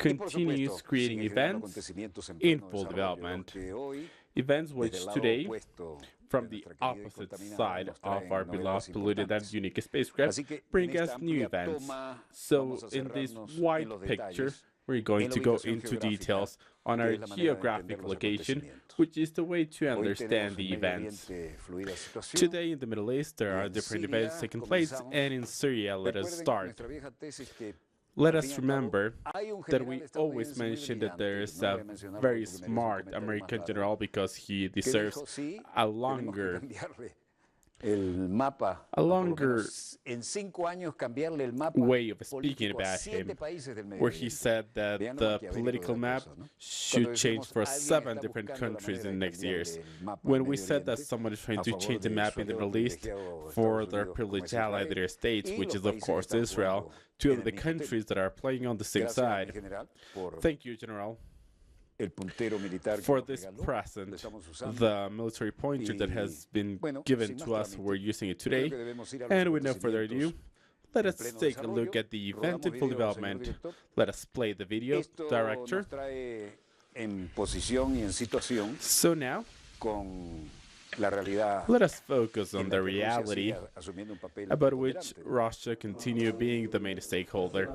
continues creating events in full development. Events which today, from the opposite side of our beloved, polluted, and unique spacecraft, bring us new events. So, in this wide picture, we're going to go into details on our geographic location, which is the way to understand the events. Today in the Middle East, there are different events taking place, and in Syria, let us start. Let us remember that we always mention that there is a very smart American general because he deserves a longer way of speaking about him, where he said that the political map should change for 7 different countries in the next years. When we said that someone is trying to change the map in the Middle East for their privileged ally, the United States, which is of course Israel, 2 of the countries that are playing on the same side. Thank you, General. For this present, the military pointer that has been given to us, we're using it today. And with no further ado, let us take a look at the event in full development. Let us play the video, director. So now, let us focus on the reality about which Russia continue being the main stakeholder.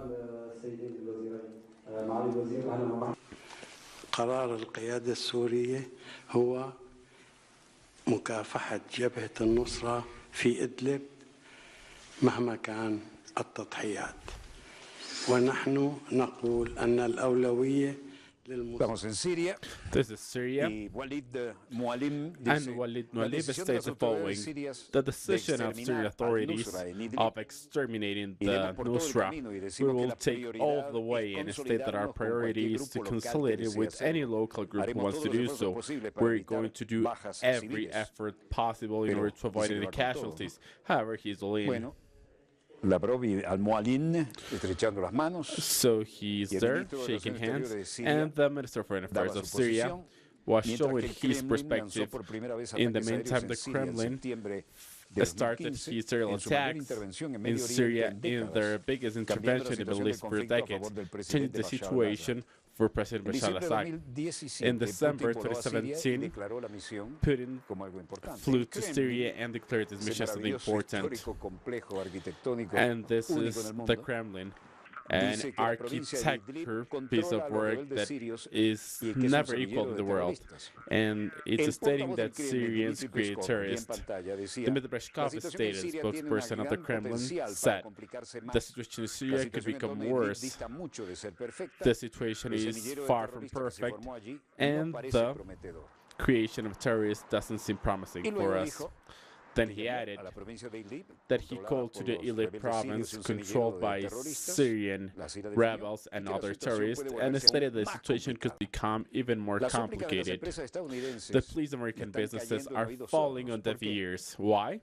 قرار القيادة السورية هو مكافحة جبهة النصرة في إدلب مهما كان التضحيات ونحن نقول أن الأولوية Estamos en Syria. This is Syria. And Walid Muallim states the following: the decision of Syrian authorities of exterminating the Nusra, we will take all the way and state that our priority is to consolidate it with any local group who wants to do so. We're going to do every effort possible in order to avoid any casualties. However, he's all in. So he's there, shaking hands, and the Minister of Foreign Affairs of Syria was showing his perspective. In the meantime, the Kremlin started his aerial attacks in Syria in their biggest intervention in the Middle East for decades, changing the situation for President Bashar al-Assad. In December 2017, Putin flew to Syria and declared this mission something important. And this is the Kremlin, an architecture piece of work that is never equal in the world. And it's stating that Syrians create terrorists. Dmitry Peskov, stated spokesperson of the Kremlin, said the situation in Syria could become worse. The situation is far from perfect, and the creation of terrorists doesn't seem promising for us. Then he added that he called to the Idlib province controlled by Syrian rebels and other terrorists and stated the situation could become even more complicated. The pleased American businesses are falling on deaf ears. Why?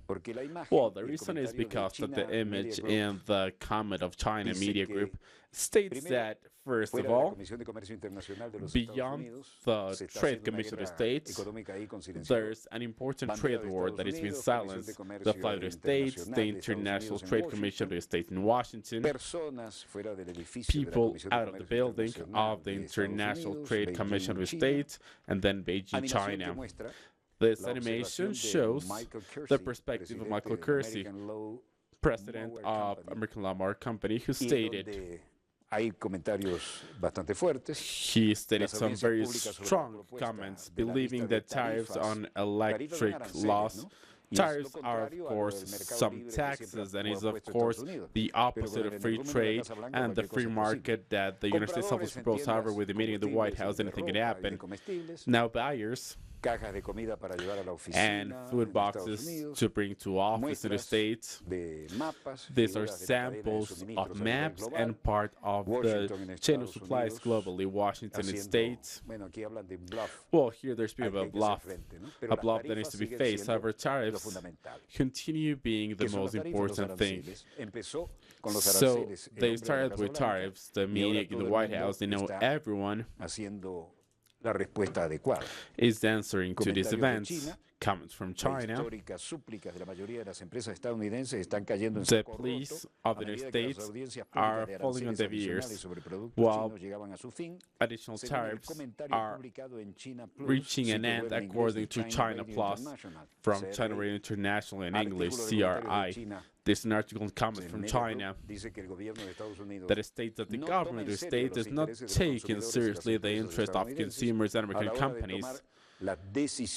Well, the reason is because that the image in the comment of China Media Group states that, first of all, beyond the Trade Commission of the States, there's an important trade war that is being silenced. The Flight of the States, the International Trade Commission of the States in Washington, people out of the building of the International Trade Commission of the States, and then Beijing, China. This animation shows the perspective of Michael Kersey, president of American Landmark Company, who stated, he stated some very strong comments, believing that tariffs on electric laws, tariffs are of course some taxes, and is of course the opposite of free trade and the free market that the United States offers proposed. However, with the meeting in the White House, anything can happen. Now buyers and food boxes to bring to office in the States. These are samples of maps and part of the chain of supplies globally. Washington States. Well, here there's a bit of a bluff that needs to be faced. However, tariffs continue being the most important thing. So they started with tariffs. The media in the White House, they know everyone is answering to these events. comments from China. The police of the United States are falling on deaf ears, while additional tariffs are reaching an end according to China Plus from China Radio International in English, CRI. This is an article and comment from China that states that the government of the state is not taking seriously the interest of consumers and American companies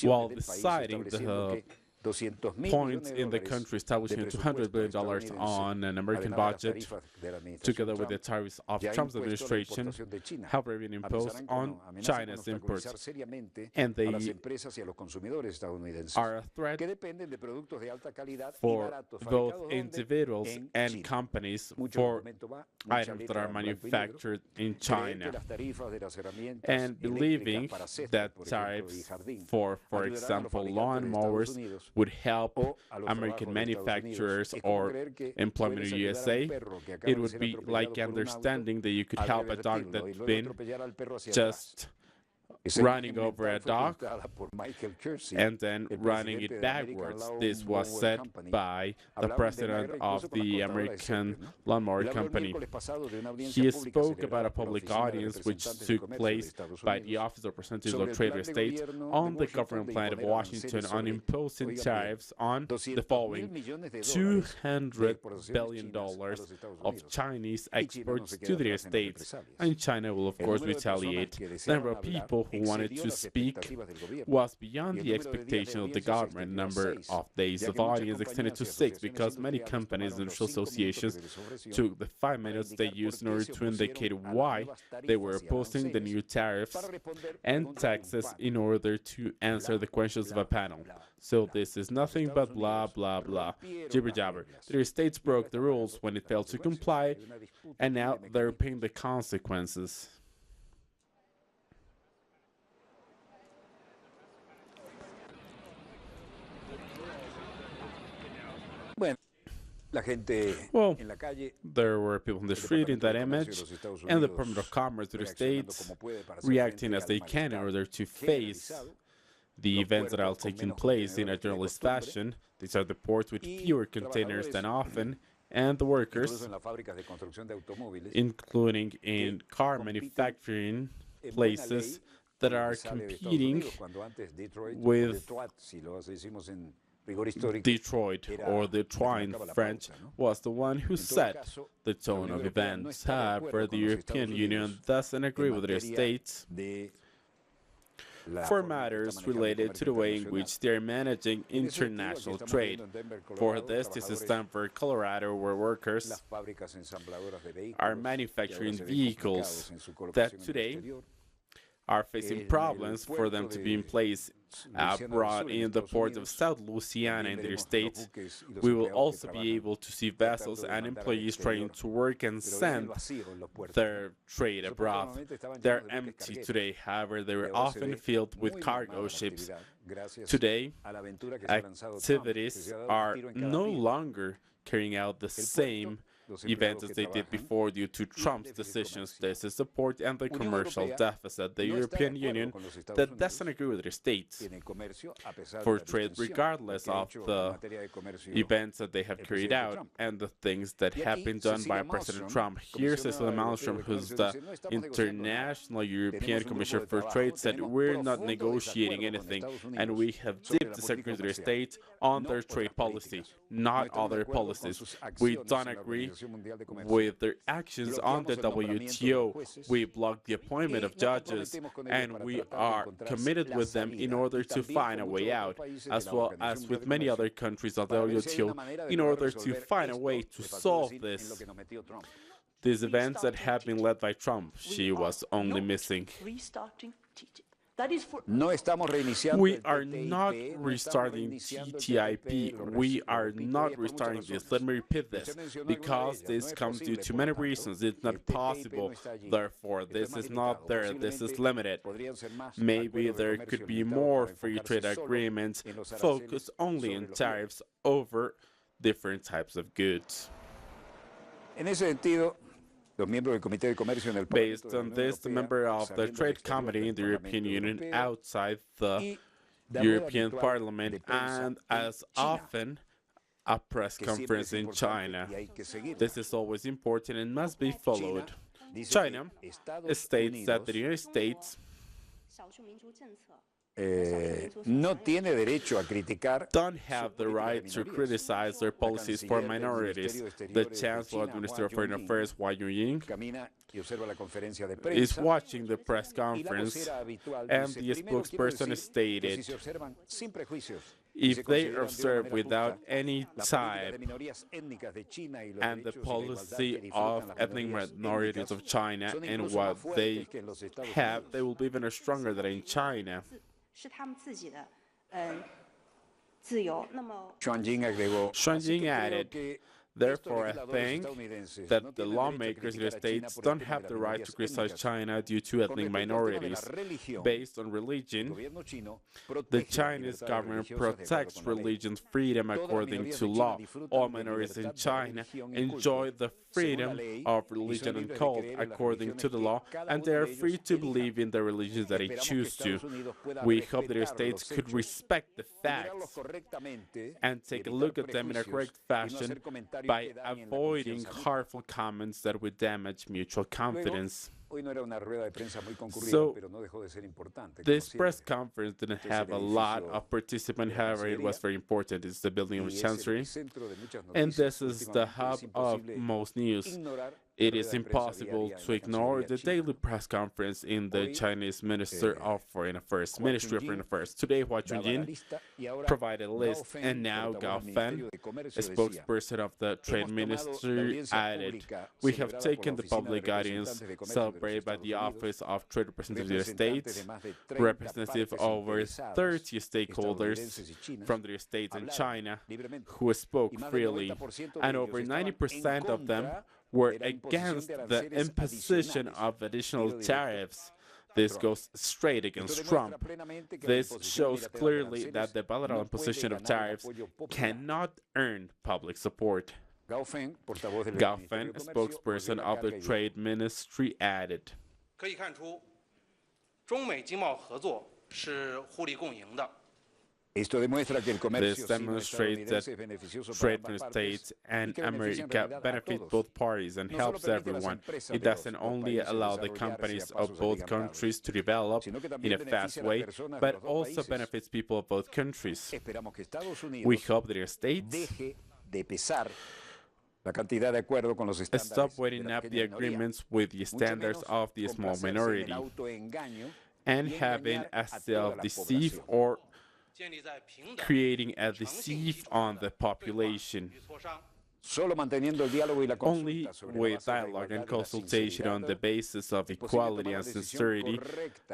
while deciding the points in the country establishing $200 billion on an American budget, together with the tariffs of Trump's administration, have been imposed on China's imports. And they are a threat for both individuals and companies for items that are manufactured in China. And believing that tariffs for example, lawnmowers would help American manufacturers or employment in the USA, it would be like understanding that you could help a dog that's been just running over a dog and then running it backwards. This was said by the president of the American lawnmower company. He spoke about a public audience which took place by the Office of Representatives of Trade and States on the government plan of Washington on imposing tariffs on the following: $200 billion of Chinese exports to the United States. And China will, of course, retaliate. The number of people who wanted to speak was beyond the expectation of the government. Number of days of audience extended to 6 because many companies and industrial associations took the 5 minutes they used in order to indicate why they were opposing the new tariffs and taxes in order to answer the questions of a panel. So this is nothing but blah, blah, blah, jibber jabber. The United States broke the rules when it failed to comply, and now they're paying the consequences. Well, there were people in the street in that image, and the Department of Commerce of the States reacting as they can in order to face the events that are taking place in a journalist fashion. These are the ports with fewer containers than often, and the workers, including in car manufacturing places, that are competing with Detroit, or Detroit in French, was the one who set the tone of events. However, the European Union doesn't agree with the States for matters related to the way in which they are managing international trade. For this is Denver, Colorado, where workers are manufacturing vehicles that today are facing problems for them to be in place abroad in the port of South Louisiana in the United States. We will also be able to see vessels and employees trying to work and send their trade abroad. They're empty today, however, they were often filled with cargo ships. Today, activities are no longer carrying out the same events as they did before due to Trump's decisions. This is support and the commercial deficit. The European Union that doesn't agree with the States for trade, regardless of the events that they have carried out and the things that have been done by President Trump. Here's Cecilia Malmström, who's the International European Commissioner for Trade, said we're not negotiating anything, and we have deep disagreements with the States on their trade policy, not other policies. We don't agree with their actions on the WTO. We blocked the appointment of judges, and we are committed with them in order to find a way out, as well as with many other countries of the WTO, in order to find a way to solve these events that have been led by Trump. She was only missing. We are not restarting TTIP. We are not restarting this. Let me repeat this, because this comes due to many reasons. It's not possible. Therefore, this is not there. This is limited. Maybe there could be more free trade agreements focused only on tariffs over different types of goods. Based on this, the member of the Trade Committee in the European Union outside the European Parliament, and as often a press conference in China. This is always important and must be followed. China states that the United States don't have the right to criticize their policies for minorities. The Chancellor of the Ministry of Foreign Affairs, Wang Ying, is watching the press conference, and the spokesperson stated, if they observe without any type and the policy of ethnic minorities of China and what they have, they will be even stronger than in China. Xuan Jing added, therefore, I think that the lawmakers in the States don't have the right to criticize China due to ethnic minorities. Based on religion, the Chinese government protects religious freedom according to law. All minorities in China enjoy the freedom of religion and cult according to the law, and they are free to believe in the religions that they choose to. We hope that the States could respect the facts and take a look at them in a correct fashion by avoiding harmful comments that would damage mutual confidence. So, this press conference didn't have a lot of participants, however, it was very important. It's the building of the Chancery, and this is the hub of most news. It is impossible to ignore the daily press conference in the Chinese Ministry of Foreign Affairs. Today, Hua Chunying provided a list, and now Gao Fen, a spokesperson of the Trade Ministry, added, we have taken the public audience celebrated by the Office of Trade Representative of the States, representative of over 30 stakeholders from the States and China who spoke freely, and over 90% of them were against the imposition of additional tariffs. This goes straight against Trump. This shows clearly that the bilateral imposition of tariffs cannot earn public support. Gao Fen, a spokesperson of the Trade Ministry, added, This demonstrates that trade between the States and America benefits both parties and helps everyone. It doesn't only allow the companies of both countries to develop in a fast way, but also benefits people of both countries. We hope that the States stop weighing up the agreements with the standards of the small minority and having a self-deceive or creating a deceive on the population. Only with dialogue and consultation on the basis of equality and sincerity,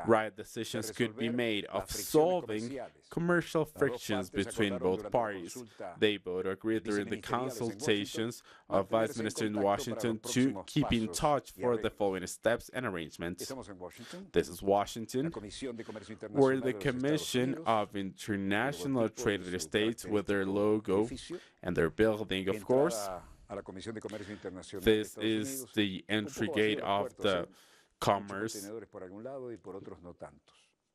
right decisions could be made of solving commercial frictions between both parties. They both agreed during the consultations of Vice Minister in Washington to keep in touch for the following steps and arrangements. This is Washington, where the Commission of International Trade of the States, with their logo and their building, of course. This is the entry gate of the commerce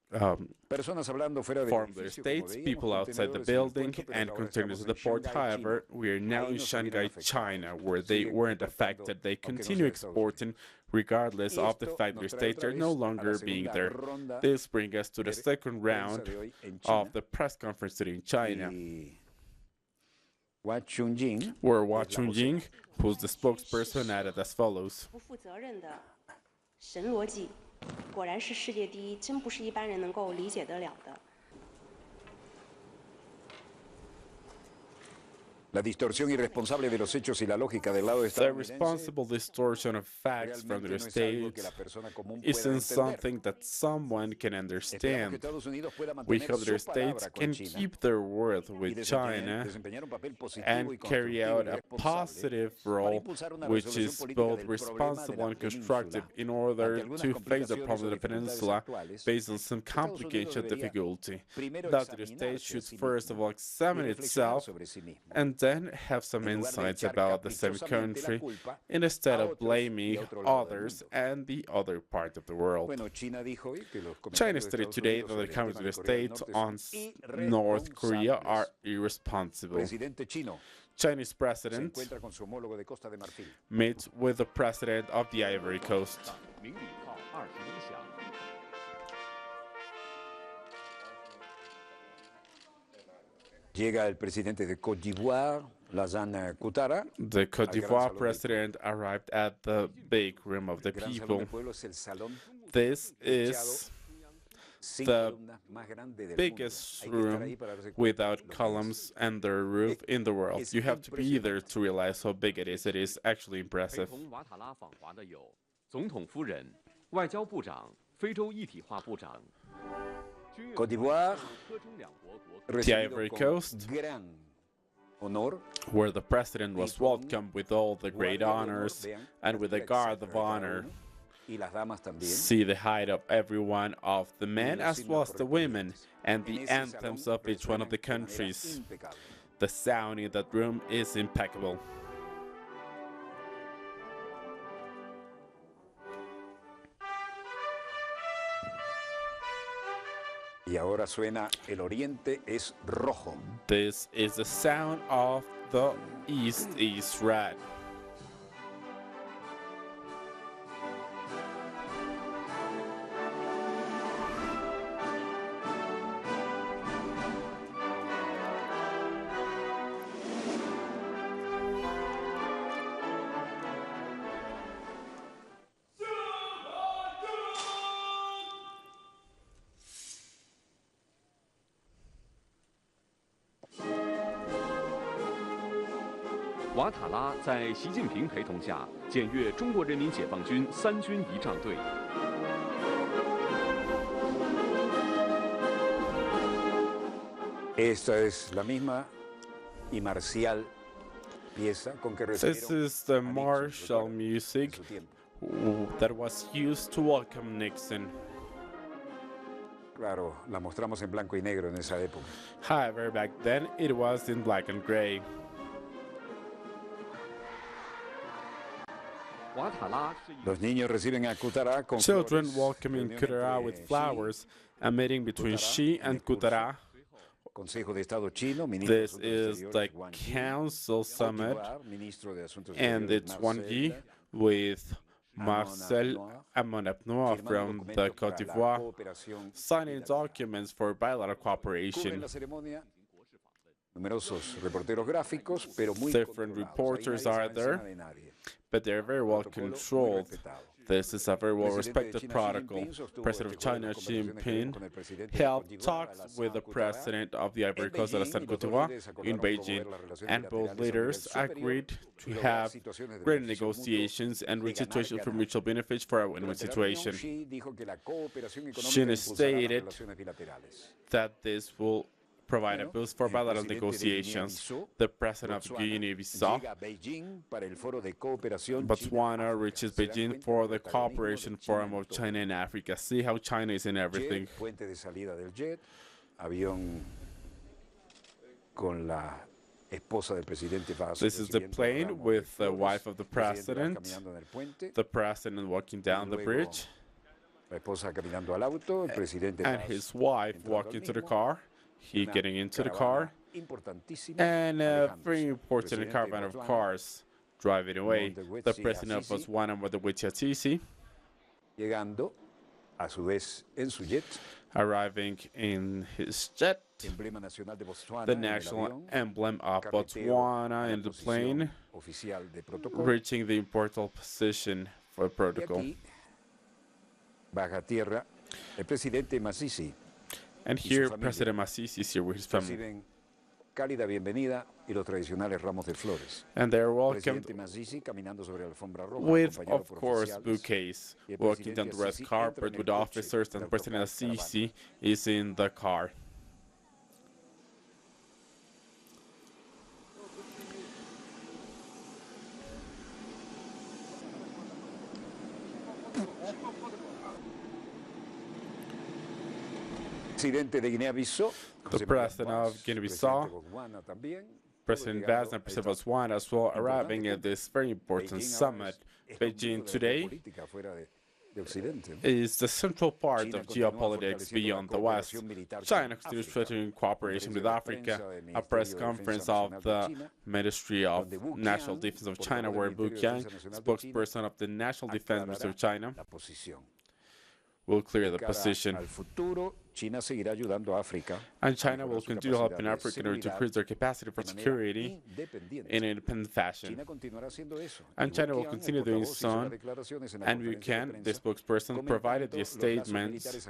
from the States, people outside the building, and containers at the port. However, we are now in Shanghai, China, where they weren't affected. They continue exporting regardless of the fact their states are no longer being there. This brings us to the second round of the press conference today in China, where Hua Chunying, who's the spokesperson, added as follows. 果然是世界第一，真不是一般人能够理解得了的。 La distorsión irresponsable de los hechos y la lógica del lado de Estados Unidos. The responsible distortion of facts from the States isn't something that someone can understand. We hope the States can keep their word with China and carry out a positive role, which is both responsible and constructive, in order to face the problem of the peninsula based on some complication and difficulty. That the States should first of all examine itself and then have some insights about the same country instead of blaming others and the other part of the world. China stated today that the comments of the States on North Korea are irresponsible. Chinese president meets with the president of the Ivory Coast. Llega el presidente de Côte d'Ivoire, Lassana Ouattara. The Côte d'Ivoire president arrived at the big room of the people. This is the biggest room without columns and the roof in the world. You have to be there to realize how big it is. It is actually impressive. Côte d'Ivoire, the Ivory Coast, where the president was welcomed with all the great honors and with a guard of honor. See the height of every one of the men as well as the women and the anthems of each one of the countries. The sound in that room is impeccable. Y ahora suena El Oriente es rojo. This is the sound of the East is red.瓦塔拉在习近平陪同下检阅中国人民解放军3军仪仗队。Esta es la misma y marcial pieza con que This is the martial music that was used to welcome Nixon. Claro, la mostramos en blanco y negro en esa época. However, back then it was in black and gray. Los niños reciben a Ouattara con Children welcoming Ouattara with flowers. A meeting between Xi and Ouattara. Consejo de Estado chino, This is the Council Summit, and it's Wang Yi with Marcel Amonapnois from the Côte d'Ivoire signing documents for bilateral cooperation. Different reporters are there, but they're very well controlled. This is a very well-respected protocol. President of China, Xi Jinping, held talks with the president of the Ivory Coast, Côte d'Ivoire, in Beijing, and both leaders agreed to have greater negotiations and reach situations for mutual benefit for a win-win situation. Xi stated that this will provide a boost for bilateral negotiations. The president of Guinea-Bissau, Botswana, reaches Beijing for the Cooperation Forum of China and Africa. See how China is in everything. This is the plane with the wife of the president walking down the bridge, and his wife walking to the car. He getting into the car, and a very important caravan of cars driving away. The president of Botswana with the Wichita, arriving in his jet, the national emblem of Botswana in the plane, reaching the important position for protocol. And here, President Masisi is here with his family. And they're welcomed with, of course, bouquets. Walking down the red carpet with officers, and President Masisi is in the car. The president of Guinea-Bissau President Vaz and President Botswana as well arriving at this very important summit. Beijing today is the central part of geopolitics beyond the West. China continues strengthening cooperation with Africa. A press conference of the Ministry of National Defense of China, where Bu Qiang, spokesperson of the National Defense Ministry of China, will clear the position. And China will continue helping Africa in order to increase their capacity for security in an independent fashion. And China will continue doing so. And we can, the spokesperson, provided the statements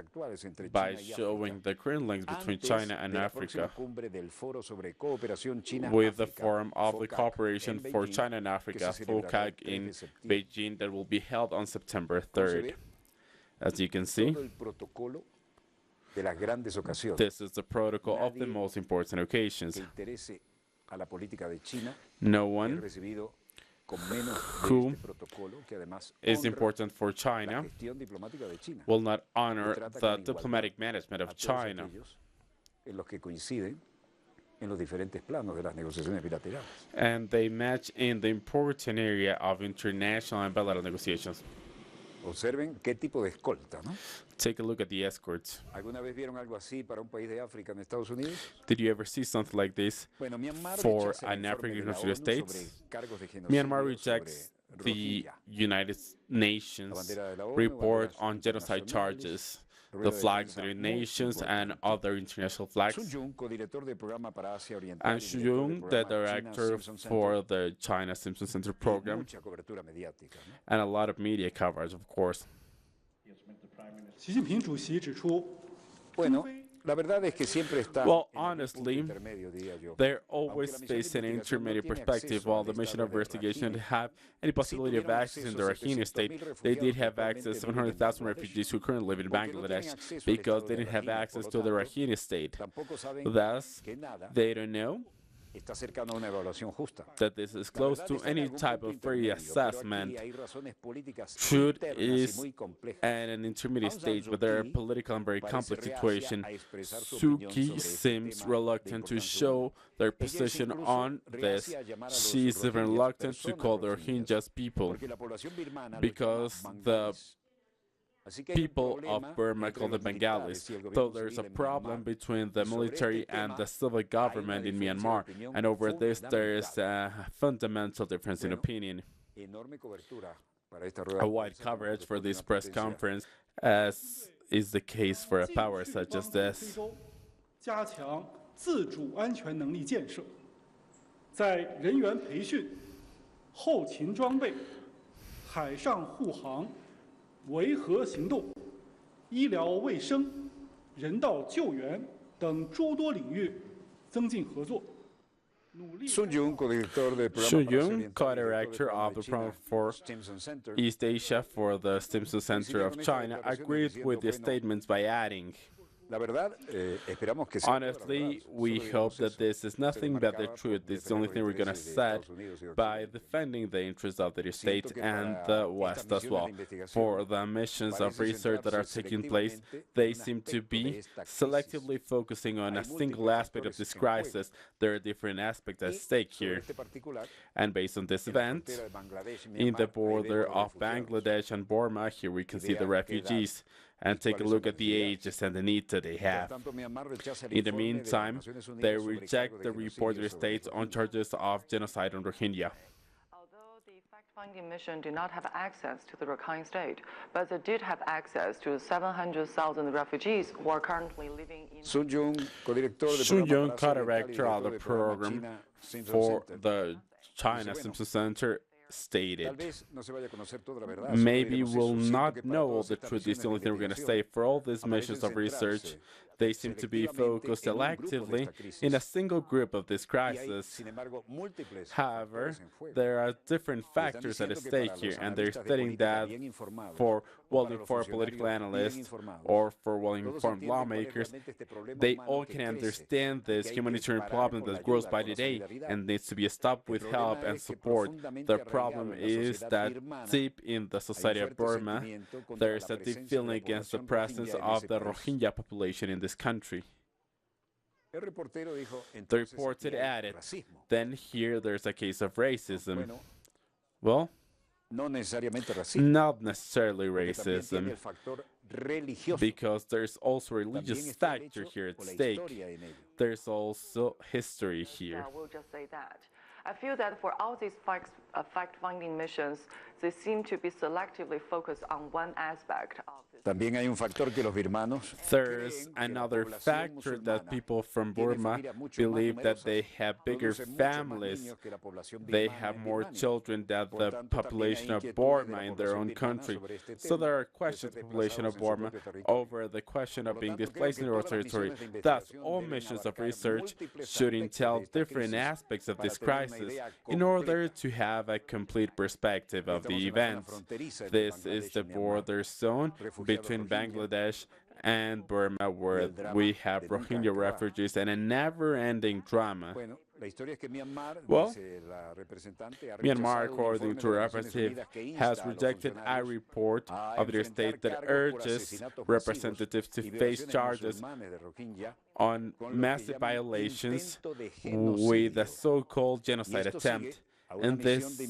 by showing the current links between China and Africa with the Forum of the Cooperation for China and Africa, FOCAC, in Beijing that will be held on September 3rd. As you can see, this is the protocol of the most important occasions. No one who is important for China will not honor the diplomatic management of China. And they match in the important area of international and bilateral negotiations. Observen qué tipo de escolta, ¿no? Take a look at the escorts. ¿Alguna vez vieron algo así para un país de África en Estados Unidos? Did you ever see something like this for an African United States? Myanmar rejects the United Nations report on genocide charges, the flags of the United Nations and other international flags. And Xu Yun, the director for the China Simpson Center program, and a lot of media coverage, of course. Well, honestly, they're always facing an intermediate perspective. While the mission of investigation didn't have any possibility of access in the Rohingya state, they did have access to 700,000 refugees who currently live in Bangladesh because they didn't have access to the Rohingya state. Thus, they don't know that this is close to any type of free assessment. Truth is at an intermediate stage, but there are political and very complex situation. Suki seems reluctant to show their position on this. She is even reluctant to call the Rohingyas people because the people of Burma call the Bengalis, though there's a problem between the military and the civil government in Myanmar, and over this there is a fundamental difference in opinion. A wide coverage for this press conference, as is the case for a power such as this. 加强自主安全能力建设，在人员培训、后勤装备、海上护航、维和行动、医疗卫生、人道救援等诸多领域增进合作。Xu Yun, co-director of the program for East Asia for the Stimson Center of China, agreed with the statements by adding, honestly, we hope that this is nothing but the truth. It's the only thing we're going to say by defending the interests of the States and the West as well. For the missions of research that are taking place, they seem to be selectively focusing on a single aspect of this crisis. There are different aspects at stake here. And based on this event, in the border of Bangladesh and Burma, here we can see the refugees. And take a look at the ages and the needs that they have. In the meantime, they reject the report of the states on charges of genocide on Rohingya. Although the fact-finding mission did not have access to the Rakhine state, but they did have access to 700,000 refugees who are currently living in... Xu Yun, co-director of the program for the China Simpson Center, stated, maybe we'll not know all the truth. It's the only thing we're going to say. For all these missions of research, they seem to be focused selectively in a single group of this crisis. However, there are different factors at stake here, and they're stating that for well-informed political analysts or for well-informed lawmakers, they all can understand this humanitarian problem that grows by the day and needs to be stopped with help and support. The problem is that deep in the society of Burma, there is a deep feeling against the presence of the Rohingya population in this country. The reporter added, then here there's a case of racism. Well, not necessarily racism, because there's also a religious factor here at stake. There's also history here. I will just say that. I feel that for all these fact-finding missions, they seem to be selectively focused on one aspect of this. There's another factor that people from Burma believe that they have bigger families, they have more children than the population of Burma in their own country. So there are questions of the population of Burma over the question of being displaced in their territory. Thus, all missions of research should entail different aspects of this crisis in order to have a complete perspective of the events. This is the border zone between Bangladesh and Burma, where we have Rohingya refugees and a never-ending drama. Well, Myanmar, according to a representative, has rejected a report of their state that urges representatives to face charges on massive violations with a so-called genocide attempt. And this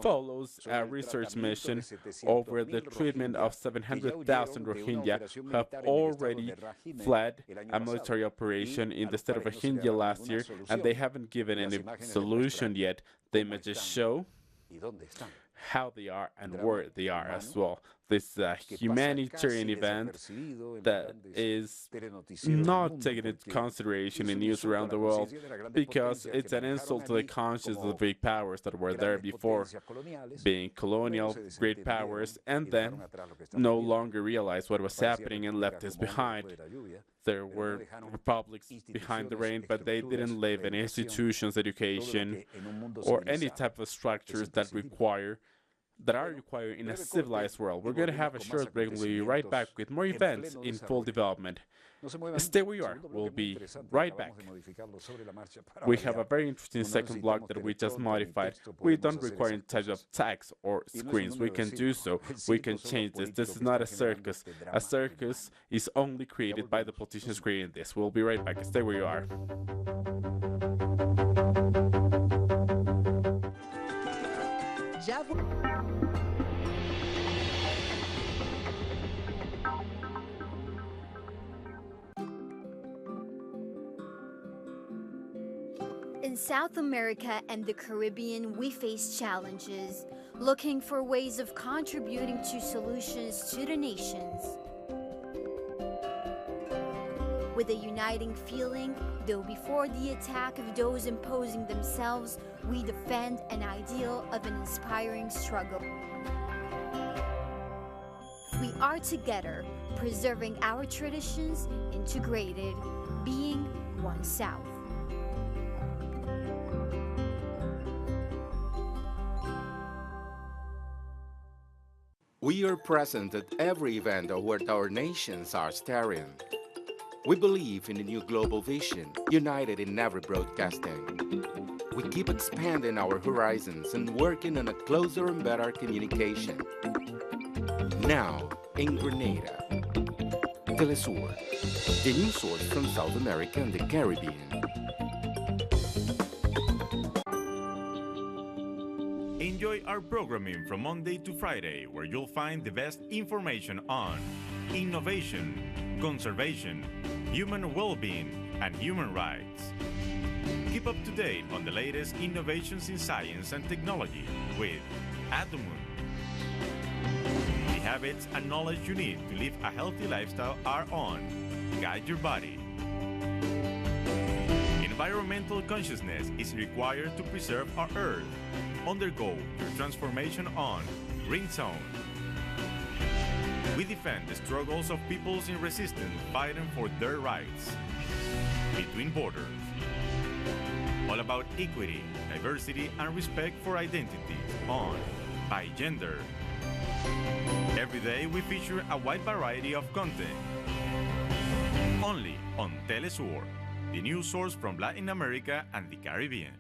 follows a research mission over the treatment of 700,000 Rohingya who have already fled a military operation in the state of Rohingya last year, and they haven't given any solution yet. They may just show how they are and where they are as well. This is a humanitarian event that is not taken into consideration in news around the world because it's an insult to the conscience of the big powers that were there before, being colonial great powers, and then no longer realized what was happening and left us behind. There were republics behind the rain, but they didn't live in institutions, education, or any type of structures that are required in a civilized world. We're going to have a short break. We'll be right back with more events in full development. Stay where you are. We'll be right back. We have a very interesting second block that we just modified. We don't require any type of text or screens. We can do so. We can change this. This is not a circus. A circus is only created by the politicians creating this. We'll be right back. Stay where you are. In South America and the Caribbean, we face challenges, looking for ways of contributing to solutions to the nations. With a uniting feeling, though before the attack of those imposing themselves, we defend an ideal of an inspiring struggle. We are together, preserving our traditions, integrated, being one South. We are present at every event where our nations are staring. We believe in a new global vision, united in every broadcasting. We keep expanding our horizons and working on a closer and better communication. Now, in Grenada, Telesur, the new source from South America and the Caribbean. Enjoy our programming from Monday to Friday, where you'll find the best information on innovation, conservation, human well-being, and human rights. Keep up to date on the latest innovations in science and technology with At the Moon. The habits and knowledge you need to live a healthy lifestyle are on Guide Your Body. Environmental consciousness is required to preserve our Earth. Undergo your transformation on Green Zone. We defend the struggles of peoples in resistance fighting for their rights. Between Borders. All about equity, diversity, and respect for identity on By Gender. Every day we feature a wide variety of content. Only on Telesur, the news source from Latin America and the Caribbean.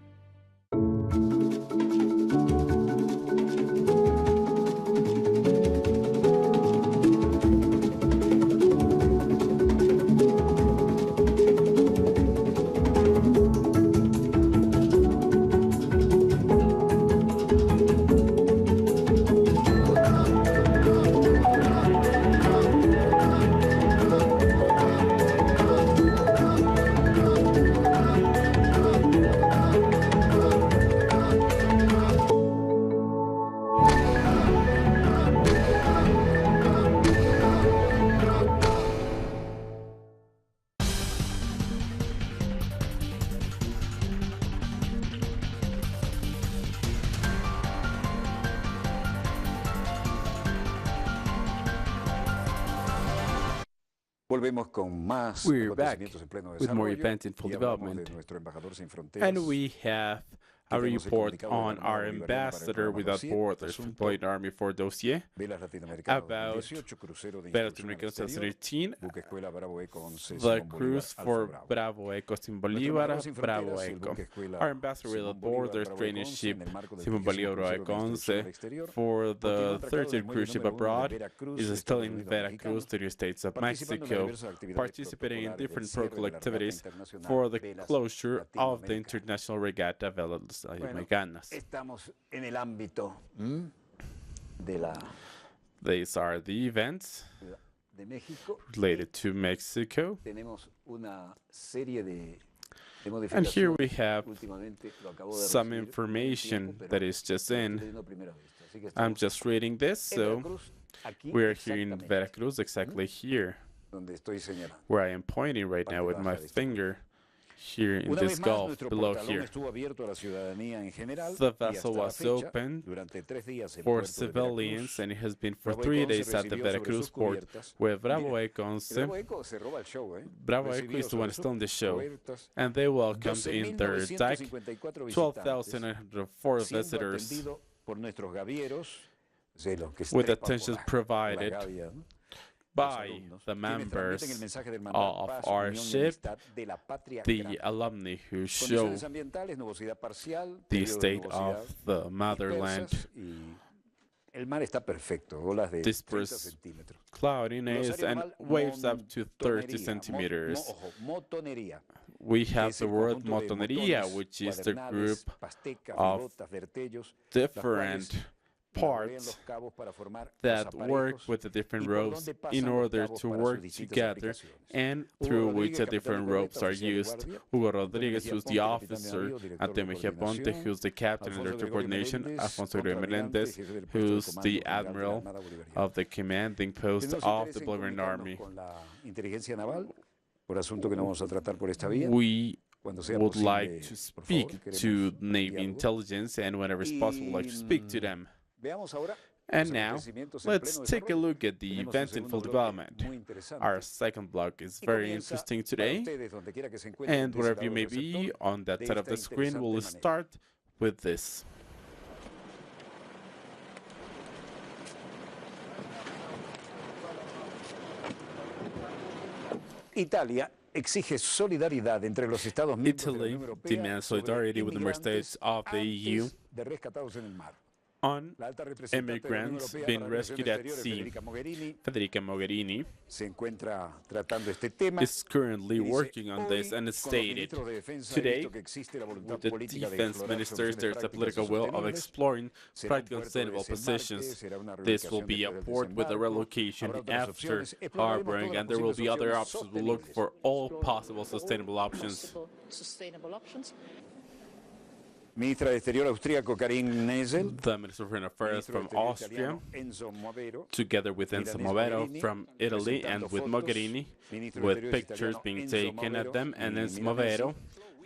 We're back with more events in full development, and we have a report on our ambassador without borders from Deployed Army for Dossier about Velas Dominicanos 2018, the cruise for Bravo Eco Simon Bolívar, Bravo Eco. Our ambassador without borders training ship Simon Bolívar Eco 11 for the 13th cruise ship abroad is still in Veracruz, the United States of Mexico, participating in different protocol activities for the closure of the International Regatta Velas Mexicanas. These are the events related to Mexico. And here we have some information that is just in. I'm just reading this, so we're here in Veracruz, exactly here, where I am pointing right now with my finger. Here in this gulf below here. The vessel was open for civilians, and it has been for 3 days at the Veracruz port, where Bravo Eco 11, Bravo Eco is the one still in the show, and they welcomed in their deck 12,904 visitors, with attention provided by the members of our ship, the alumni who show the state of the motherland. Dispersed cloudiness and waves up to 30 centimeters. We have the word motoneria, which is the group of different parts that work with the different ropes in order to work together, and through which the different ropes are used. Hugo Rodriguez, who's the officer, Ante Mejia Ponte, who's the captain in the coordination, Alfonso Melendez, who's the admiral of the commanding post of the Bolivarian Army. We would like to speak to Navy intelligence, and whenever it's possible, like to speak to them. And now, let's take a look at the events in full development. Our second block is very interesting today, and wherever you may be on that side of the screen, we'll start with this. Italy demands solidarity with the member states of the EU on immigrants being rescued at sea. Federica Mogherini is currently working on this, and it's stated today with the defense ministers there's a political will of exploring practical and sustainable positions. This will be a port with a relocation after harboring, and there will be other options. We'll look for all possible sustainable options. The Minister of Foreign Affairs from Austria, together with Enzo Movero from Italy, and with Mogherini, with pictures being taken at them, and Enzo Movero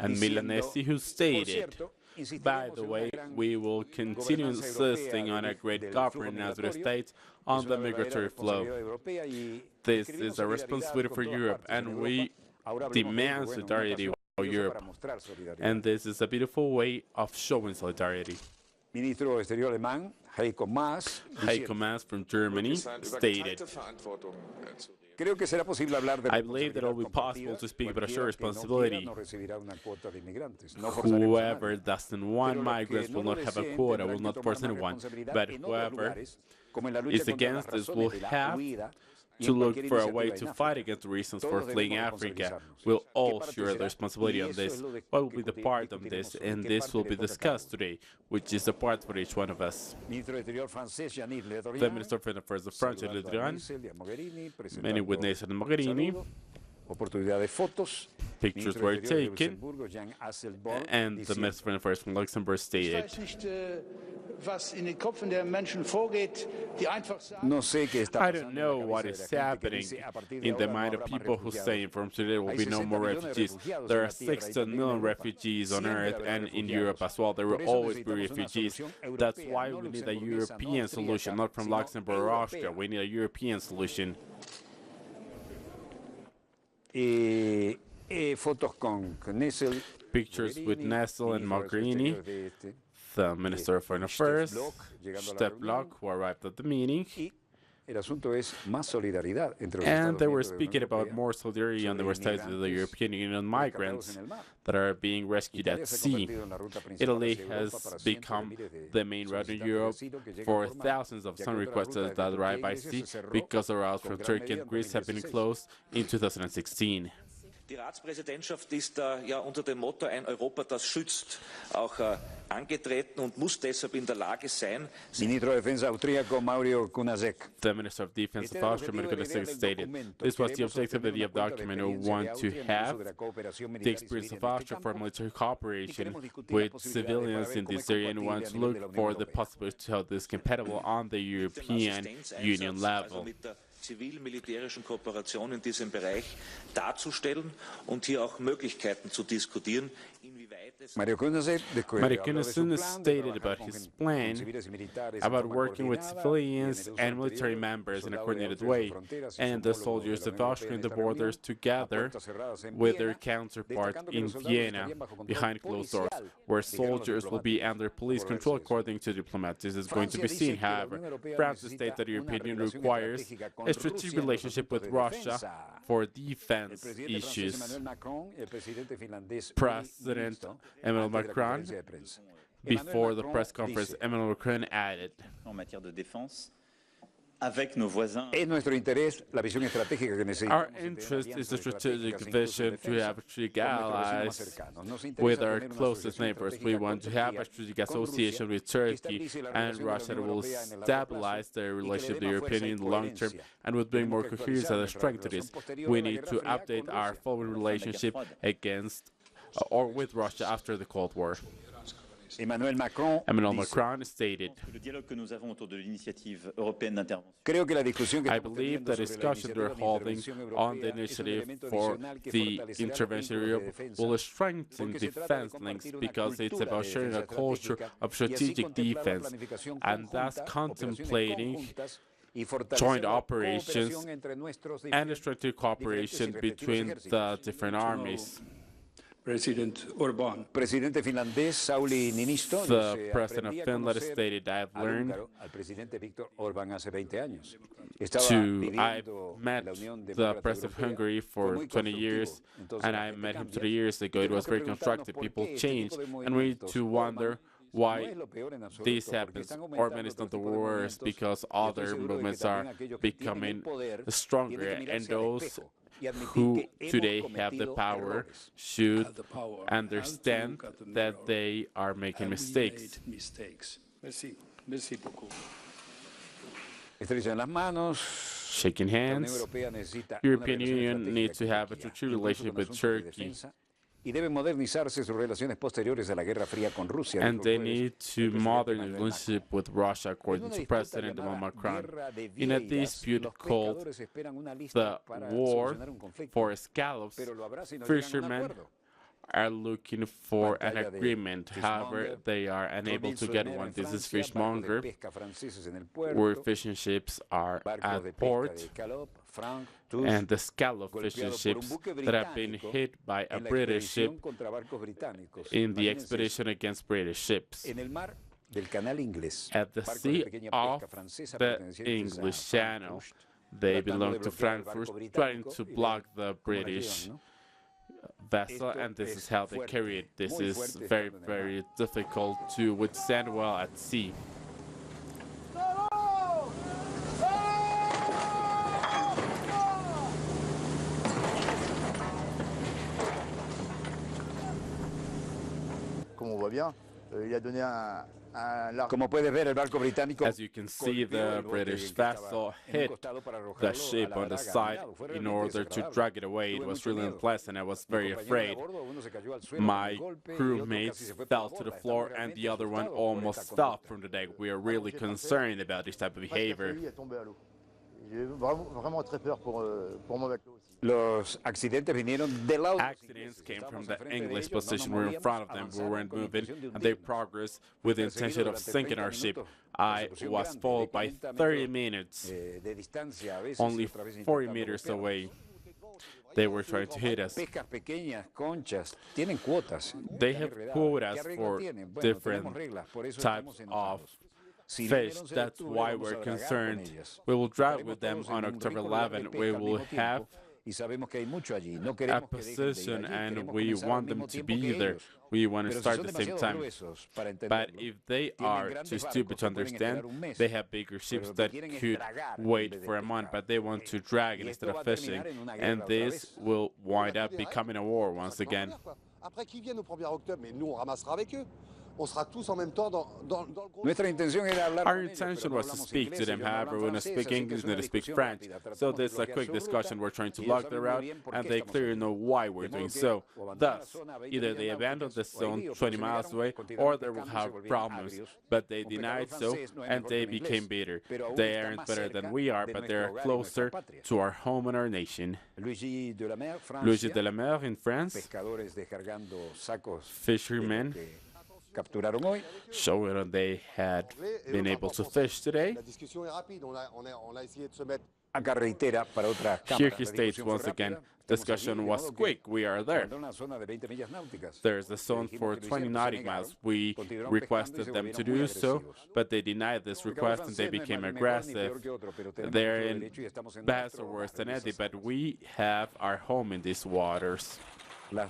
and Milanesi, who stated, by the way, we will continue insisting on a great governance as the states on the migratory flow. This is a responsibility for Europe, and we demand solidarity Europe, and this is a beautiful way of showing solidarity. Heiko Maas from Germany stated, I believe that it will be possible to speak about a shared responsibility. Whoever doesn't want migrants will not have a quota, will not force anyone, but whoever is against this will have to look for a way to fight against the reasons for fleeing Africa. We'll all share the responsibility on this. What will be the part of this? And this will be discussed today, which is the part for each one of us. The Minister of Foreign Affairs of France, Le Drian, many witnesses and Mogherini, pictures were taken, and the Minister of Foreign Affairs from Luxembourg stated, I don't know what is happening in the mind of people who say from today there will be no more refugees. There are 16 million refugees on Earth and in Europe as well. There will always be refugees. That's why we need a European solution, not from Luxembourg or Austria. We need a European solution. Pictures with Nessel and Mogherini, the Minister of Foreign Affairs, Step Block, who arrived at the meeting. And they were speaking about more solidarity on the side of the European Union migrants that are being rescued at sea. Italy has become the main route in Europe for thousands of asylum requesters that arrive by sea because the routes from Turkey and Greece have been closed in 2016. Die Ratspräsidentschaft ist ja unter dem Motto Ein Europa, das schützt, auch angetreten und muss deshalb in der Lage sein. The Minister of Defense of Austria, Mario Kunasek, stated, "This was the objectivity of the document. We want to have the experience of Austria for military cooperation with civilians in this area and want to look for the possibility to have this compatible on the European Union level." Zivil-militärischen Kooperation in diesem Bereich darzustellen und hier auch Möglichkeiten zu diskutieren, inwieweit es Mario Kunasek stated about his plan about working with civilians and military members in a coordinated way, and the soldiers of Austria in the borders together with their counterparts in Vienna behind closed doors, where soldiers will be under police control according to diplomats. This is going to be seen, however. France states that the European Union requires a strategic relationship with Russia for defense issues. President Emmanuel Macron, before the press conference, Emmanuel Macron added, avec nos voisins. Our interest is the strategic vision to have strategic allies with our closest neighbors. We want to have a strategic association with Turkey and Russia that will stabilize their relationship with the European Union in the long term and will bring more coherence and strength to this. We need to update our following relationship against or with Russia after the Cold War. Emmanuel Macron stated, I believe the discussions we're holding on the initiative for the intervention in Europe will strengthen defense links because it's about sharing a culture of strategic defense and thus contemplating joint operations and strategic cooperation between the different armies. President Orban. The president of Finland stated, I have learned I've met the president of Hungary for 20 years, and I met him 3 years ago. It was very constructive. People change, and we need to wonder why this happens. Orban is not the worst because other movements are becoming stronger, and those who today have the power should understand that they are making mistakes. Shaking hands. European Union needs to have a true relationship with Turkey. And they need to modern the relationship with Russia, according to President Emmanuel Macron. In a dispute called the War for Scallops, fishermen are looking for an agreement. However, they are unable to get one. This is fishmonger, where fishing ships are at port, and the scallop fishing ships that have been hit by a British ship in the expedition against British ships. At the sea off the English Channel, they belong to Frankfurt, trying to block the British vessel, and this is how they carry it. This is very, very difficult to withstand while at sea. As you can see, the British vessel hit the ship on the side in order to drag it away. It was really unpleasant. I was very afraid. My crewmates fell to the floor and the other one almost fell from the deck. We are really concerned about this type of behavior. Accidents came from the English position. We were in front of them. We weren't moving, and they progressed with the intention of sinking our ship. I was followed by 30 minutes, only 40 meters away. They were trying to hit us. Pescas pequeñas, conchas, tienen cuotas. They have quotas for different types of fish. That's why we're concerned. We will drive with them on October 11. We will have a position, and we want them to be there. We want to start at the same time. But if they are too stupid to understand, they have bigger ships that could wait for a month, but they want to drag instead of fishing, and this will wind up becoming a war once again. Our intention was to speak to them, however, we want to speak English and to speak French. So this is a quick discussion. We're trying to block the route, and they clearly know why we're doing so. Thus, either they abandoned the zone 20 miles away, or they will have problems. But they denied so, and they became bitter. They aren't better than we are, but they're closer to our home and our nation. Luigi de la Mer in France, fishermen showing that they had been able to fish today. Here he states once again, discussion was quick, we are there. There's a zone for 20 nautic miles. We requested them to do so, but they denied this request and they became aggressive. They're in bass or worse than Eddie, but we have our home in these waters. The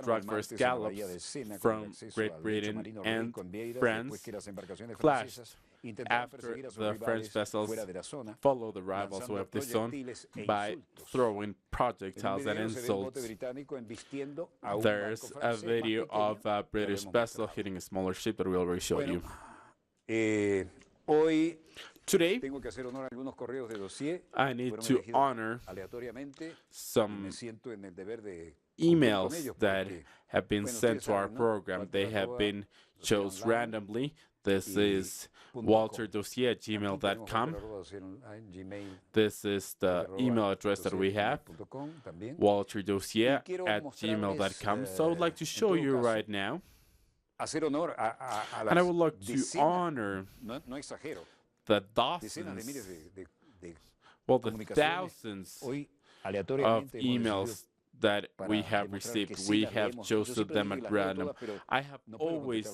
drug first gallops from Great Britain and France clashed after the French vessels followed the rivals who have this zone by throwing projectiles and insults. There's a video of a British vessel hitting a smaller ship that we already showed you. Today, I need to honor some emails that have been sent to our program. They have been chosen randomly. This is walterdossier@gmail.com. This is the email address that we have, walterdossier@gmail.com. So I would like to show you right now. And I would like to honor the dozens, well, the thousands of emails that we have received. We have chosen them at random. I have always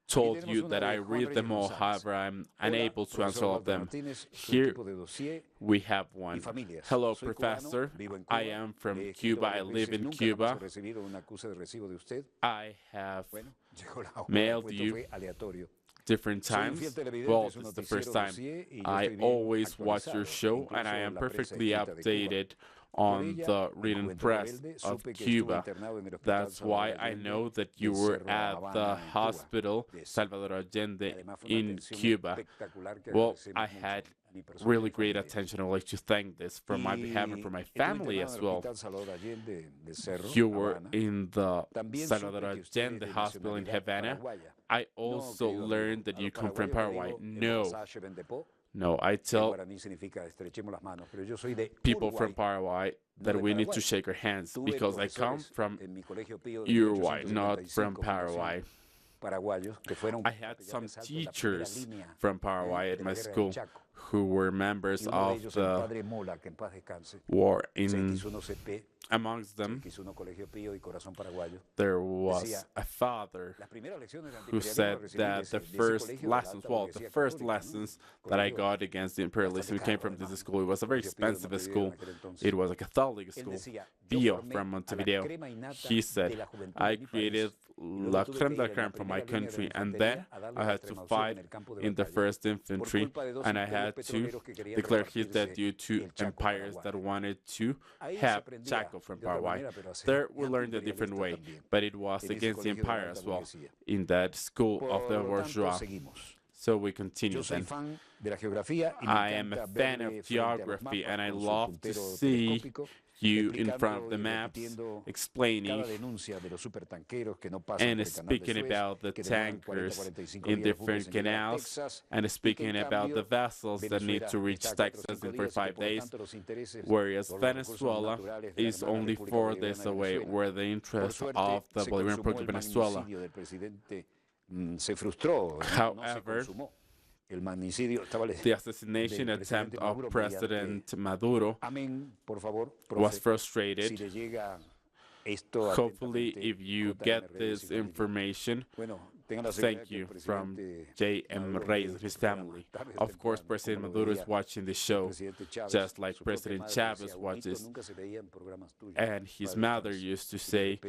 told you that I read them all, however, I'm unable to answer all of them. Here we have one. Hello, Professor. I am from Cuba. I live in Cuba. I have mailed you different times. Well, this is the first time. I always watch your show, and I am perfectly updated on the written press of Cuba. That's why I know that you were at the hospital Salvador Allende in Cuba. Well, I had really great attention. I would like to thank this for my behalf and for my family as well. You were in the Salvador Allende hospital in Havana. I also learned that you come from Paraguay. No, I tell people from Paraguay that we need to shake our hands because I come from Uruguay, not from Paraguay. I had some teachers from Paraguay at my school who were members of the war. Amongst them, there was a father who said that the first lessons that I got against the imperialism came from this school. It was a very expensive school. It was a Catholic school. Bio from Montevideo. He said, I created la creme de la creme for my country, and then I had to fight in the 1st Infantry, and I had to declare his death due to empires that wanted to have Chaco from Paraguay. There we learned a different way, but it was against the empire as well in that school of the bourgeois. So we continue then. I am a fan of geography, and I love to see you in front of the maps explaining and speaking about the tankers in different canals and speaking about the vessels that need to reach Texas in 45 days, whereas Venezuela is only 4 days away, where the interest of the Bolivarian Republic of Venezuela. However, The assassination attempt of President Maduro was frustrated. Hopefully, if you get this information, thank you from J.M. Reyes and his family. Of course, President Maduro is watching the show, just like President Chavez watches. And his mother used to say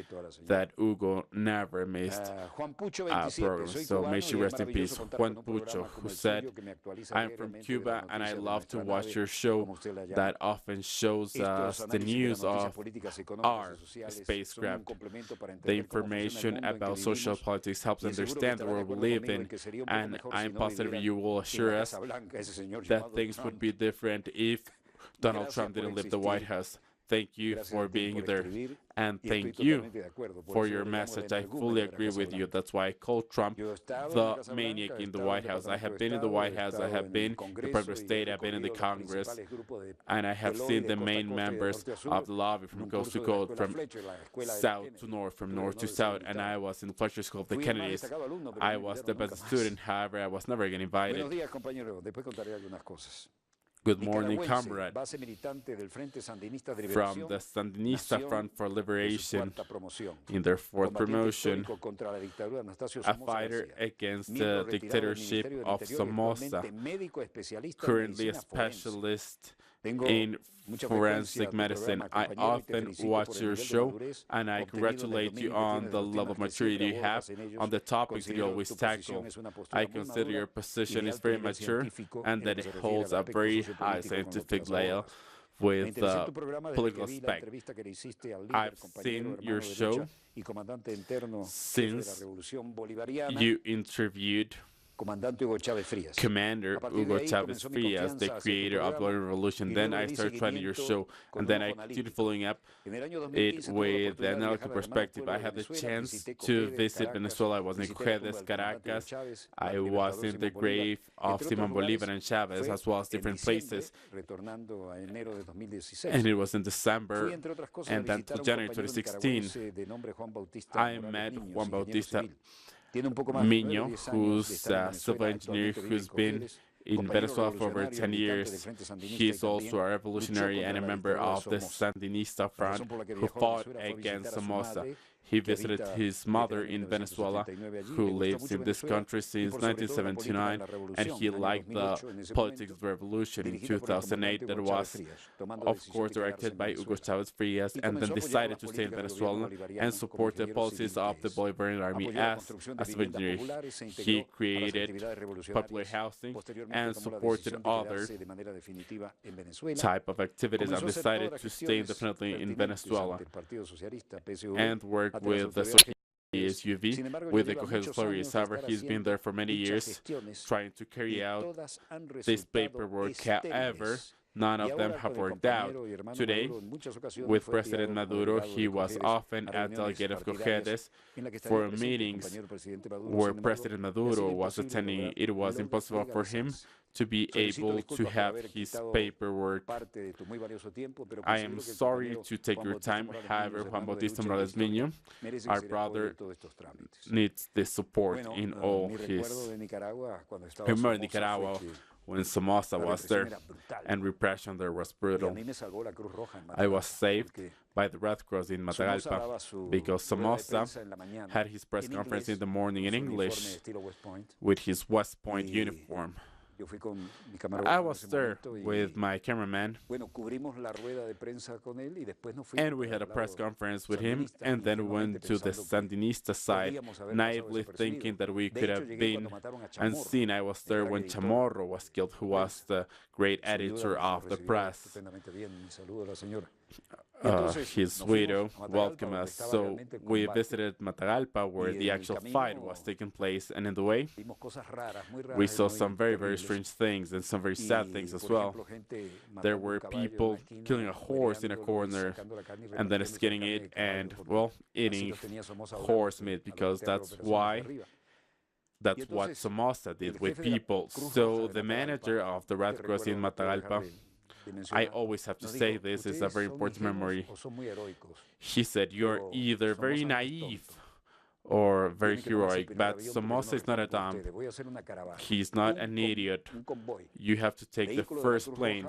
that Hugo never missed a program. So may she rest in peace. Juan Pucho, who said, I'm from Cuba and I love to watch your show that often shows us the news of our spacecraft. The information about social politics helps understand the world we live in, and I'm positive you will assure us that things would be different if Donald Trump didn't leave the White House. Thank you for being there, and thank you for your message. I fully agree with you. That's why I call Trump the maniac in the White House. I have been in the White House, I have been in the Department of State, I've been in the Congress, and I have seen the main members of the lobby from coast to coast, from south to north, from north to south, and I was in the Fletcher School of the Kennedys. I was the best student, however, I was never again invited. Good morning, comrade. From the Sandinista Front for Liberation, in their fourth promotion, a fighter against the dictatorship of Somoza, currently a specialist in forensic medicine. I often watch your show, and I congratulate you on the level of maturity you have on the topics you always tackle. I consider your position is very mature and that it holds a very high scientific level with political spec. I've seen your show since you interviewed Commander Hugo Chavez Frias, the creator of the Revolution. Then I started trying your show, and then I continued following up it with the analytical perspective. I had the chance to visit Venezuela. I was in Cojedes, Caracas. I was in the grave of Simon Bolivar and Chavez, as well as different places. And it was in December, and then to January 2016, I met Juan Bautista Miño, who's a civil engineer who's been in Venezuela for over 10 years. He's also a revolutionary and a member of the Sandinista Front who fought against Somoza. He visited his mother in Venezuela, who lives in this country since 1979, and he liked the politics of the revolution in 2008 that was, of course, directed by Hugo Chavez Frias, and then decided to stay in Venezuela and support the policies of the Bolivarian army as a civil engineer. He created popular housing and supported other type of activities and decided to stay indefinitely in Venezuela and work with the SUV, with the Cojedes Flores. However, he's been there for many years trying to carry out this paperwork. However, none of them have worked out. Today, with President Maduro, he was often a delegate of Cojedes for meetings where President Maduro was attending. It was impossible for him to be able to have his paperwork. I am sorry to take your time. However, Juan Bautista Morales Miño, our brother, needs the support in all his... I remember in Nicaragua when Somoza was there and repression there was brutal. I was saved by the Red Cross in Matagalpa because Somoza had his press conference in the morning in English with his West Point uniform. I was there with my cameraman, and we had a press conference with him, and then went to the Sandinista side, naively thinking that we could have been and seen. I was there when Chamorro was killed, wwho was the great editor of the press. His widow welcomed us, so we visited Matagalpa, where the actual fight was taking place, and in the way, we saw some very, very strange things and some very sad things as well. There were people killing a horse in a corner and then skinning it and, well, eating horse meat, because that's what Somoza did with people. So the manager of the Red Cross in Matagalpa, I always have to say this, is a very important memory. He said, "You're either very naive or very heroic, but Somoza is not a dumb. He's not an idiot. You have to take the first plane.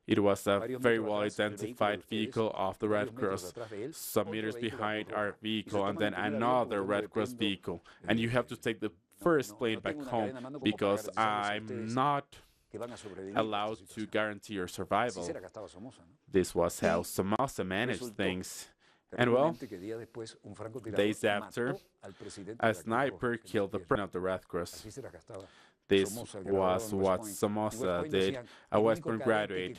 It was a very well-identified vehicle of the Red Cross, some meters behind our vehicle, and then another Red Cross vehicle. And you have to take the first plane back home, because I'm not allowed to guarantee your survival. This was how Somoza managed things. And well, days after, a sniper killed the president of the Red Cross. This was what Somoza did, a West Point graduate.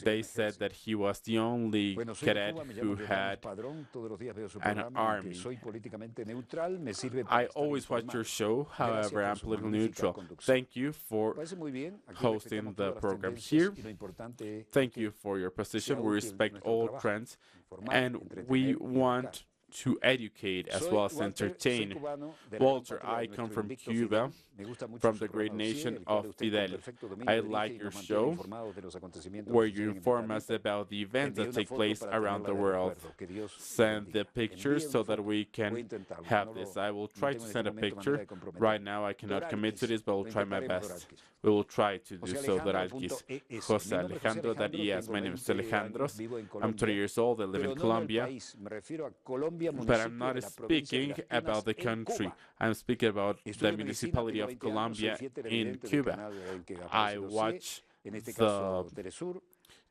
They said that he was the only cadet who had an army. I always watch your show, however, I'm politically neutral. Thank you for hosting the program here. Thank you for your position. We respect all trends, and we want to educate as well as entertain. Walter, I come from Cuba, from the great nation of Fidel. I like your show, where you inform us about the events that take place around the world. Send the pictures so that we can have this. I will try to send a picture. Right now I cannot commit to this, but I will try my best. We will try to do so, Doralquis. Jose Alejandro Darías. My name is Alejandros. I'm 20 years old. I live in Colombia. But I'm not speaking about the country. I'm speaking about the municipality of Colombia in Cuba. I watch the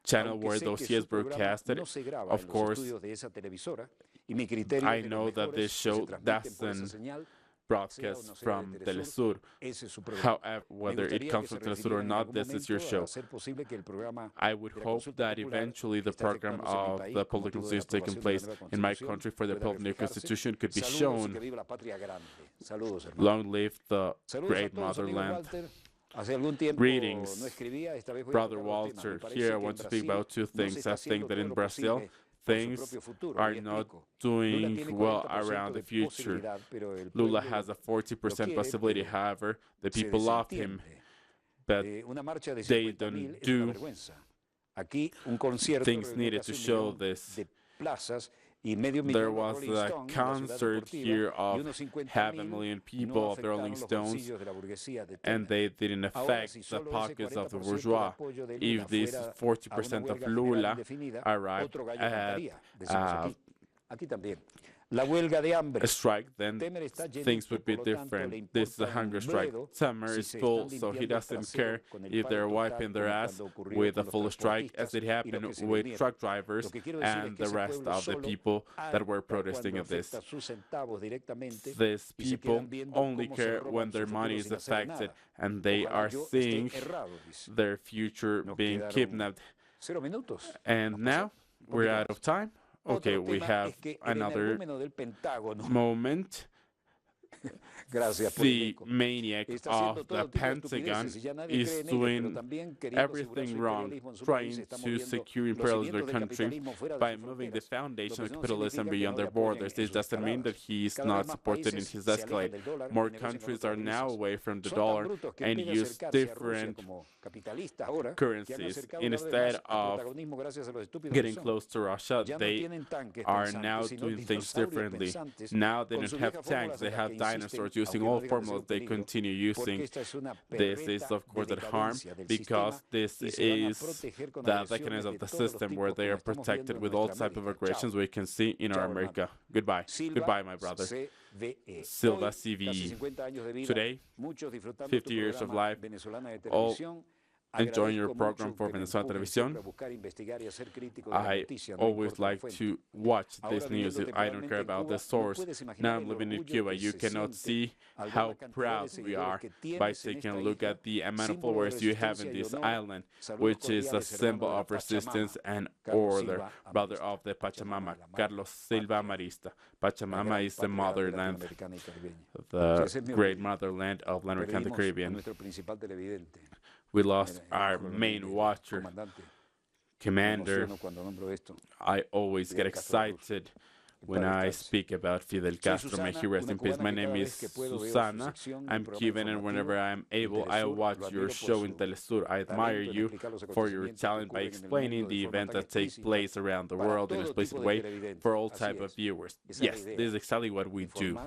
channel where Dossier is broadcasted. Of course, I know that this show doesn't broadcast from Telesur. However, whether it comes from Telesur or not, this is your show. I would hope that eventually the program of the political constitution taking place in my country for the public constitution could be shown. Long live the great motherland. Greetings, Brother Walter. Here I want to speak about two things. I think that in Brazil, things are not doing well around the future. Lula has a 40% possibility, however, the people love him, but they don't do things needed to show this. There was a concert here of 500,000 people of the Rolling Stones, and they didn't affect the pockets of the bourgeois. If this 40% of Lula arrived at a strike, then things would be different. This is a hunger strike. Summer is full, so he doesn't care if they're wiping their ass with a full strike, as it happened with truck drivers and the rest of the people that were protesting at this. These people only care when their money is affected, and they are seeing their future being kidnapped. And now we're out of time. Okay, we have another moment. The maniac of the Pentagon is doing everything wrong, trying to secure imperialism in their country by moving the foundation of capitalism beyond their borders. This doesn't mean that he is not supported in his escalate. More countries are now away from the dollar and use different currencies. Instead of getting close to Russia, they are now doing things differently. Now they don't have tanks, they have dinosaurs. Using all formulas they continue using. This is, of course, at harm, because this is the mechanism of the system where they are protected with all types of aggressions we can see in our America. Goodbye. Goodbye, my brother. Silva CVE. Today, 50 years of life, all enjoying your program for Venezuela Televisión. I always like to watch this news. I don't care about the source. Now I'm living in Cuba. You cannot see how proud we are by taking a look at the amount of followers you have in this island, which is a symbol of resistance and order. Brother of the Pachamama, Carlos Silva Marista. Pachamama is the motherland, the great motherland of Latin America and the Caribbean. We lost our main watcher, commander. I always get excited when I speak about Fidel Castro, may he rest in peace. My name is Susana. I'm Cuban, and whenever I'm able, I watch your show in Telesur. I admire you for your talent by explaining the events that take place around the world in a explicit way for all type of viewers. Yes, this is exactly what we do.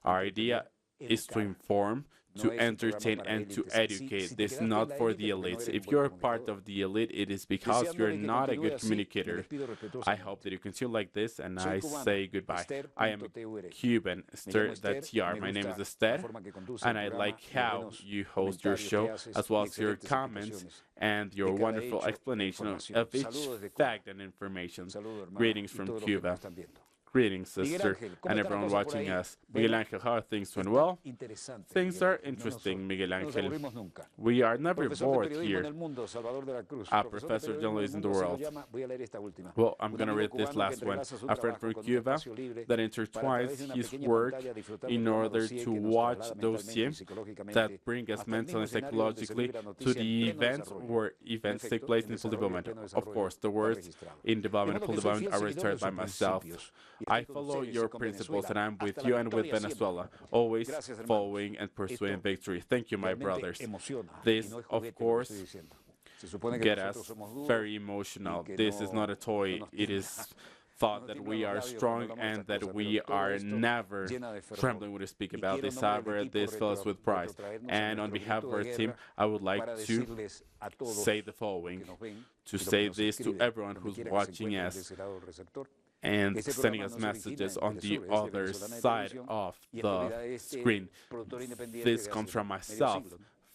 Our idea is to inform, to entertain, and to educate. This is not for the elites. If you're part of the elite, it is because you're not a good communicator. I hope that you continue like this, and I say goodbye. I am Cuban, Esther, that's TR. My name is Esther, and I like how you host your show, as well as your comments and your wonderful explanation of each fact and information. Greetings from Cuba. Greetings, sister, and everyone watching us. Miguel Angel, how are things doing? Well, things are interesting, Miguel Angel. We are never bored here. A professor of journalism in the world. Well, I'm going to read this last one. A friend from Cuba that intertwines his work in order to watch Dossier that bring us mentally and psychologically to the events where events take place in full development. Of course, the words in development and full development are registered by myself. I follow your principles, and I'm with you and with Venezuela, always following and pursuing victory. Thank you, my brothers. This, of course, gets us very emotional. This is not a toy. It is thought that we are strong and that we are never trembling when we speak about this. However, this fills us with pride. And on behalf of our team, I would like to say the following, to say this to everyone who's watching us and sending us messages on the other side of the screen. This comes from myself,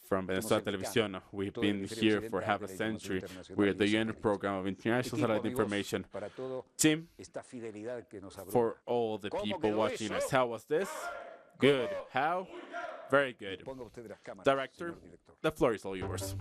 from Venezuela Televisión. We've been here for half a century. We're the UN program of international satellite information. Team, for all the people watching us, how was this? Good. How? Very good. Director, the floor is all yours.